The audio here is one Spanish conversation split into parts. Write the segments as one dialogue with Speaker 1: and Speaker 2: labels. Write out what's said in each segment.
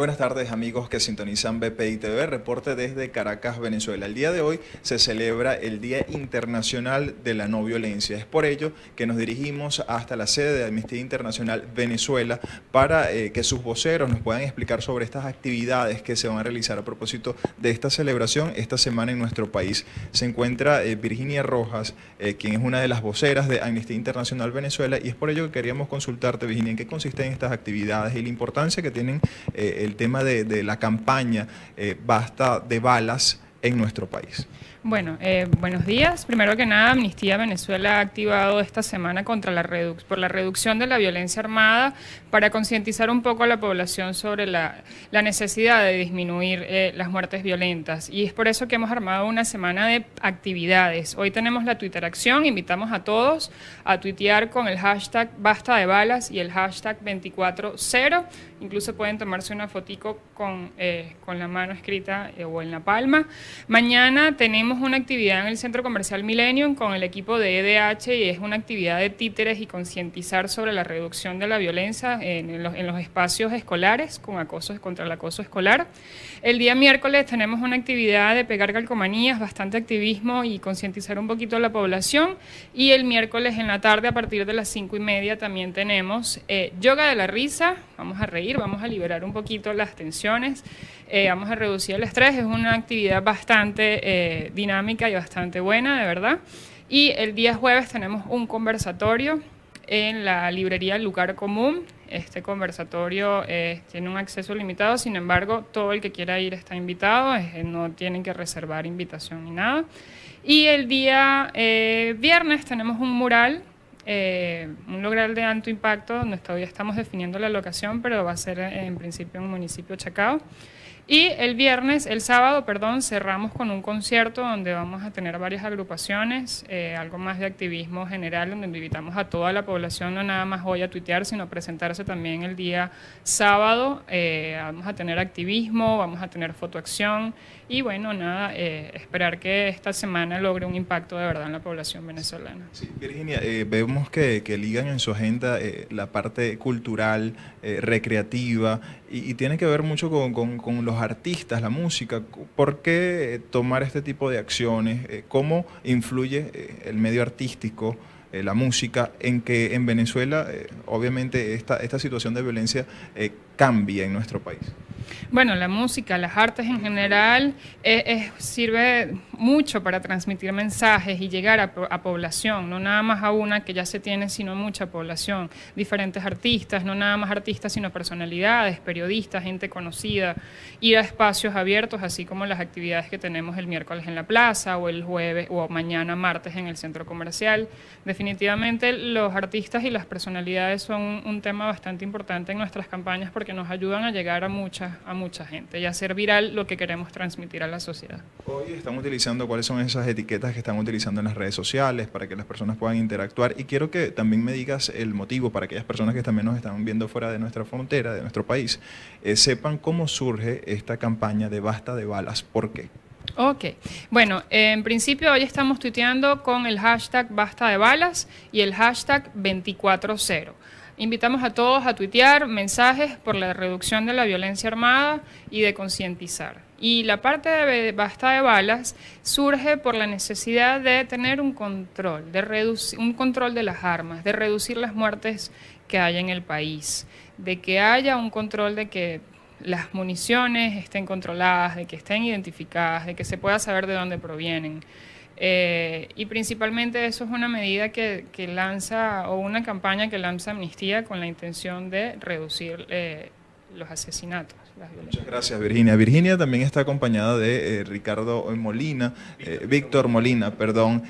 Speaker 1: buenas tardes amigos que sintonizan BPI TV, reporte desde Caracas, Venezuela. El día de hoy se celebra el Día Internacional de la No Violencia. Es por ello que nos dirigimos hasta la sede de Amnistía Internacional Venezuela para que sus voceros nos puedan explicar sobre estas actividades que se van a realizar a propósito de esta celebración esta semana en nuestro país. Se encuentra Virginia Rojas, quien es una de las voceras de Amnistía Internacional Venezuela, y es por ello que queríamos consultarte, Virginia, en qué consisten estas actividades y la importancia que tienen el tema de la campaña Basta de Balas en nuestro país.
Speaker 2: Bueno, buenos días. Primero que nada, Amnistía Venezuela ha activado esta semana por la reducción de la violencia armada para concientizar un poco a la población sobre la necesidad de disminuir las muertes violentas. Y es por eso que hemos armado una semana de actividades. Hoy tenemos la Twitter Acción, invitamos a todos a tuitear con el hashtag Basta de Balas y el hashtag 240. Incluso pueden tomarse una fotico con la mano escrita o en la palma. Mañana tenemos una actividad en el Centro Comercial Millennium con el equipo de EDH y es una actividad de títeres y concientizar sobre la reducción de la violencia en los espacios escolares contra el acoso escolar. El día miércoles tenemos una actividad de pegar calcomanías, bastante activismo y concientizar un poquito a la población. Y el miércoles en la tarde a partir de las 5:30 también tenemos yoga de la risa. Vamos a reír, vamos a liberar un poquito las tensiones, vamos a reducir el estrés. Es una actividad bastante dinámica y bastante buena, de verdad. Y el día jueves tenemos un conversatorio en la librería Lugar Común. Este conversatorio tiene un acceso limitado, sin embargo, todo el que quiera ir está invitado, no tienen que reservar invitación ni nada. Y el día viernes tenemos un mural de alto impacto, donde todavía estamos definiendo la locación, pero va a ser en principio en el municipio de Chacao. Y el sábado, cerramos con un concierto donde vamos a tener varias agrupaciones, algo más de activismo general, donde invitamos a toda la población, no nada más hoy a tuitear, sino a presentarse también el día sábado. Vamos a tener activismo, vamos a tener fotoacción y bueno, nada, esperar que esta semana logre un impacto de verdad en la población venezolana.
Speaker 1: Sí, Virginia, vemos que ligan en su agenda la parte cultural, recreativa y tiene que ver mucho con los artistas, la música. ¿Por qué tomar este tipo de acciones? ¿Cómo influye el medio artístico, la música, en que en Venezuela obviamente esta situación de violencia cambia en nuestro país?
Speaker 2: Bueno, la música, las artes en general sirve mucho para transmitir mensajes y llegar a población, no nada más a una que ya se tiene, sino mucha población, diferentes artistas, no nada más artistas, sino personalidades, periodistas, gente conocida, ir a espacios abiertos, así como las actividades que tenemos el miércoles en la plaza o el jueves o mañana martes en el centro comercial. Definitivamente los artistas y las personalidades son un tema bastante importante en nuestras campañas porque nos ayudan a llegar a mucha gente y hacer viral lo que queremos transmitir a la sociedad.
Speaker 1: Hoy están utilizando, ¿cuáles son esas etiquetas que están utilizando en las redes sociales para que las personas puedan interactuar? Y quiero que también me digas el motivo para aquellas personas que también nos están viendo fuera de nuestra frontera, de nuestro país, sepan cómo surge esta campaña de Basta de Balas. ¿Por qué?
Speaker 2: Ok, bueno, en principio hoy estamos tuiteando con el hashtag Basta de Balas y el hashtag 240. Invitamos a todos a tuitear mensajes por la reducción de la violencia armada y de concientizar. Y la parte de Basta de Balas surge por la necesidad de tener un control, un control de las armas, de reducir las muertes que hay en el país, de que haya un control de que las municiones estén controladas, de que estén identificadas, de que se pueda saber de dónde provienen. Y principalmente eso es una medida que lanza, o una campaña que lanza Amnistía con la intención de reducir los asesinatos.
Speaker 1: Muchas gracias, Virginia. Virginia también está acompañada de Ricardo Molina, Víctor Molina, perdón,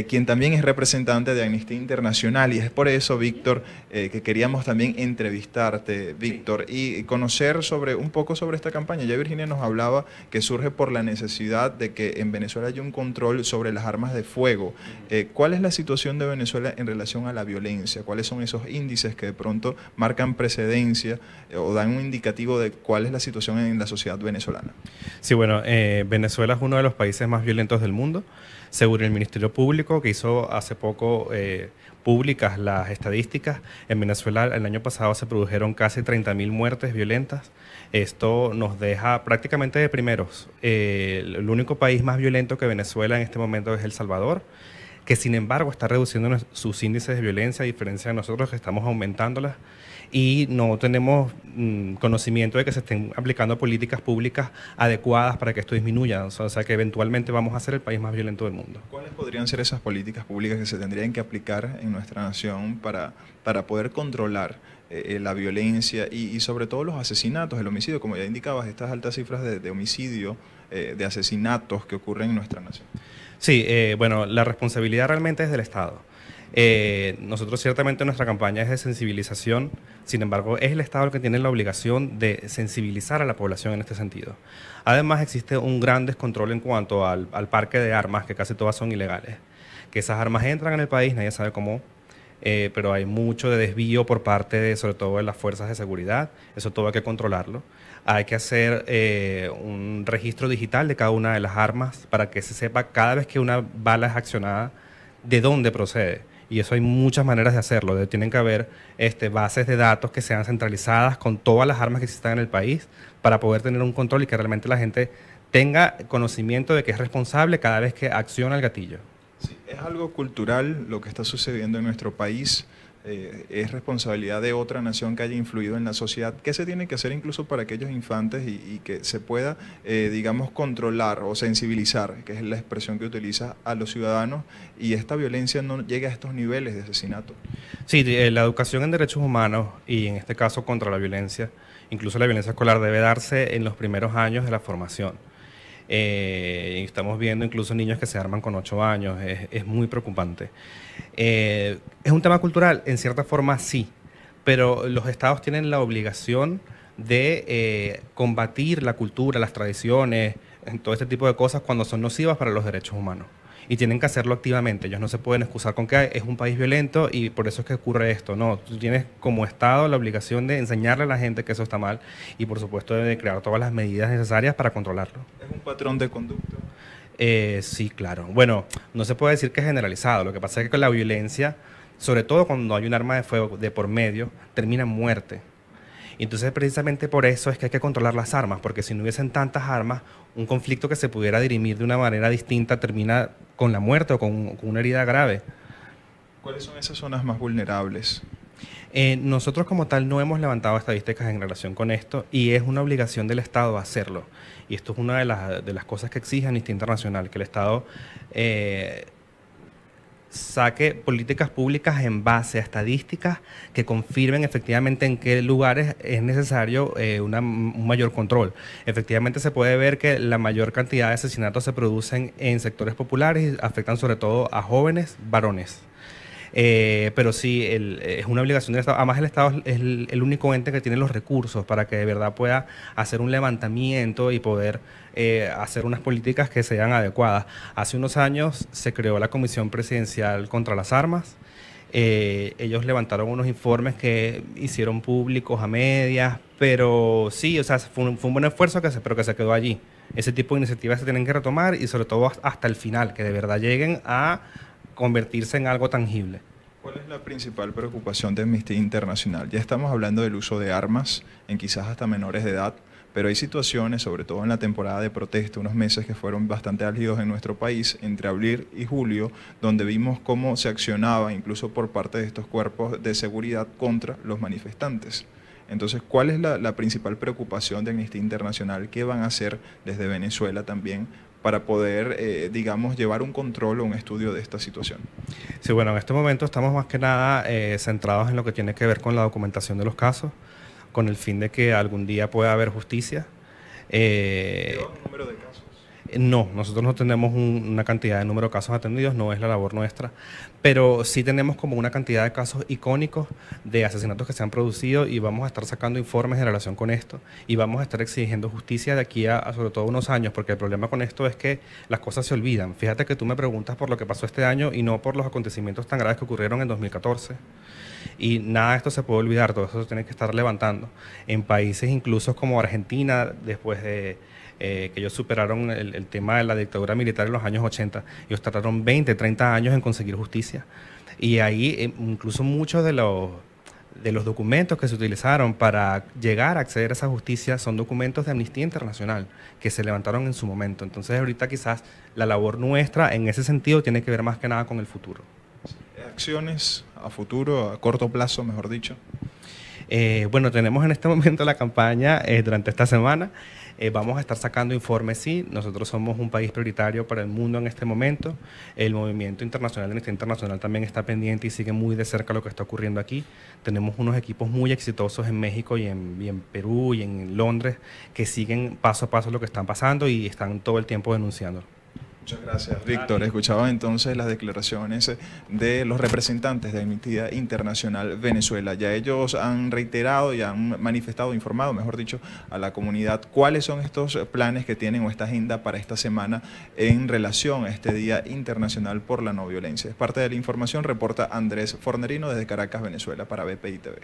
Speaker 1: quien también es representante de Amnistía Internacional, y es por eso, Víctor, que queríamos también entrevistarte, Víctor, y conocer un poco sobre esta campaña. Ya Virginia nos hablaba que surge por la necesidad de que en Venezuela haya un control sobre las armas de fuego. ¿Cuál es la situación de Venezuela en relación a la violencia? ¿Cuáles son esos índices que de pronto marcan precedencia o dan un indicativo de cuál es la situación en la sociedad venezolana?
Speaker 3: Sí, bueno, Venezuela es uno de los países más violentos del mundo. Según el Ministerio Público, que hizo hace poco públicas las estadísticas, en Venezuela el año pasado se produjeron casi 30.000 muertes violentas. Esto nos deja prácticamente de primeros. El único país más violento que Venezuela en este momento es El Salvador, que sin embargo está reduciendo sus índices de violencia, a diferencia de nosotros que estamos aumentándolas, y no tenemos conocimiento de que se estén aplicando políticas públicas adecuadas para que esto disminuya, o sea que eventualmente vamos a ser el país más violento del mundo.
Speaker 1: ¿Cuáles podrían ser esas políticas públicas que se tendrían que aplicar en nuestra nación para poder controlar la violencia y sobre todo los asesinatos, el homicidio, como ya indicabas, estas altas cifras de homicidio, de asesinatos que ocurren en nuestra nación?
Speaker 3: Sí, bueno, la responsabilidad realmente es del Estado. Nosotros ciertamente nuestra campaña es de sensibilización, sin embargo es el Estado el que tiene la obligación de sensibilizar a la población en este sentido. Además existe un gran descontrol en cuanto al parque de armas, que casi todas son ilegales. Que esas armas entran en el país, nadie sabe cómo, pero hay mucho de desvío por parte de, sobre todo de las fuerzas de seguridad, eso todo hay que controlarlo. Hay que hacer un registro digital de cada una de las armas para que se sepa cada vez que una bala es accionada de dónde procede. Y eso hay muchas maneras de hacerlo. Tienen que haber bases de datos que sean centralizadas con todas las armas que existan en el país para poder tener un control y que realmente la gente tenga conocimiento de que es responsable cada vez que acciona el gatillo.
Speaker 1: Sí, es algo cultural lo que está sucediendo en nuestro país. Es responsabilidad de otra nación que haya influido en la sociedad. ¿Qué se tiene que hacer incluso para aquellos infantes y que se pueda, digamos, controlar o sensibilizar, que es la expresión que utiliza, a los ciudadanos y esta violencia no llegue a estos niveles de asesinato?
Speaker 3: Sí, la educación en derechos humanos y en este caso contra la violencia, incluso la violencia escolar, debe darse en los primeros años de la formación. Estamos viendo incluso niños que se arman con 8 años, es muy preocupante. ¿Es un tema cultural? En cierta forma sí, pero los estados tienen la obligación de combatir la cultura, las tradiciones, todo este tipo de cosas cuando son nocivas para los derechos humanos. Y tienen que hacerlo activamente. Ellos no se pueden excusar con que es un país violento y por eso es que ocurre esto. No, tú tienes como Estado la obligación de enseñarle a la gente que eso está mal y por supuesto de crear todas las medidas necesarias para controlarlo.
Speaker 1: ¿Es un patrón de conducta?
Speaker 3: Sí, claro. Bueno, no se puede decir que es generalizado. Lo que pasa es que con la violencia, sobre todo cuando hay un arma de fuego de por medio, termina en muerte. Y entonces precisamente por eso es que hay que controlar las armas, porque si no hubiesen tantas armas, un conflicto que se pudiera dirimir de una manera distinta termina con la muerte o con una herida grave.
Speaker 1: ¿Cuáles son esas zonas más vulnerables?
Speaker 3: Nosotros como tal no hemos levantado estadísticas en relación con esto y es una obligación del Estado hacerlo. Y esto es una de las cosas que exige Amnistía Internacional, que el Estado saque políticas públicas en base a estadísticas que confirmen efectivamente en qué lugares es necesario un mayor control. Efectivamente se puede ver que la mayor cantidad de asesinatos se producen en sectores populares y afectan sobre todo a jóvenes varones. Pero sí, es una obligación del Estado. Además, el Estado es el único ente que tiene los recursos para que de verdad pueda hacer un levantamiento y poder hacer unas políticas que sean adecuadas. Hace unos años se creó la Comisión Presidencial contra las Armas. Ellos levantaron unos informes que hicieron públicos a medias, pero sí, o sea, fue un buen esfuerzo, pero que se quedó allí. Ese tipo de iniciativas se tienen que retomar y sobre todo hasta el final, que de verdad lleguen a convertirse en algo tangible.
Speaker 1: ¿Cuál es la principal preocupación de Amnistía Internacional? Ya estamos hablando del uso de armas en quizás hasta menores de edad, pero hay situaciones, sobre todo en la temporada de protesta, unos meses que fueron bastante álgidos en nuestro país, entre abril y julio, donde vimos cómo se accionaba incluso por parte de estos cuerpos de seguridad contra los manifestantes. Entonces, ¿cuál es la principal preocupación de Amnistía Internacional? ¿Qué van a hacer desde Venezuela también para poder, digamos, llevar un control o un estudio de esta situación?
Speaker 3: Sí, bueno, en este momento estamos más que nada centrados en lo que tiene que ver con la documentación de los casos, con el fin de que algún día pueda haber justicia.
Speaker 1: ¿Lleva un número de casos?
Speaker 3: No, nosotros no tenemos una cantidad de número de casos atendidos, no es la labor nuestra, pero sí tenemos como una cantidad de casos icónicos de asesinatos que se han producido y vamos a estar sacando informes en relación con esto y vamos a estar exigiendo justicia de aquí a sobre todo unos años, porque el problema con esto es que las cosas se olvidan. Fíjate que tú me preguntas por lo que pasó este año y no por los acontecimientos tan graves que ocurrieron en 2014. Y nada de esto se puede olvidar, todo eso se tiene que estar levantando. En países incluso como Argentina, después de que ellos superaron el tema de la dictadura militar en los años 80, ellos tardaron 20, 30 años en conseguir justicia. Y ahí incluso muchos de los documentos que se utilizaron para llegar a acceder a esa justicia son documentos de Amnistía Internacional que se levantaron en su momento. Entonces ahorita quizás la labor nuestra en ese sentido tiene que ver más que nada con el futuro.
Speaker 1: ¿Acciones a futuro, a corto plazo, mejor dicho?
Speaker 3: Bueno, tenemos en este momento la campaña durante esta semana. Vamos a estar sacando informes, sí. Nosotros somos un país prioritario para el mundo en este momento. El movimiento internacional de Amnistía Internacional también está pendiente y sigue muy de cerca lo que está ocurriendo aquí. Tenemos unos equipos muy exitosos en México y en Perú y en Londres que siguen paso a paso lo que están pasando y están todo el tiempo denunciando.
Speaker 1: Muchas gracias, Víctor. Escuchaba entonces las declaraciones de los representantes de Amnistía Internacional Venezuela. Ya ellos han reiterado y han manifestado, informado, mejor dicho, a la comunidad cuáles son estos planes que tienen o esta agenda para esta semana en relación a este Día Internacional por la No Violencia. Es parte de la información, reporta Andrés Fornerino desde Caracas, Venezuela, para BPI TV.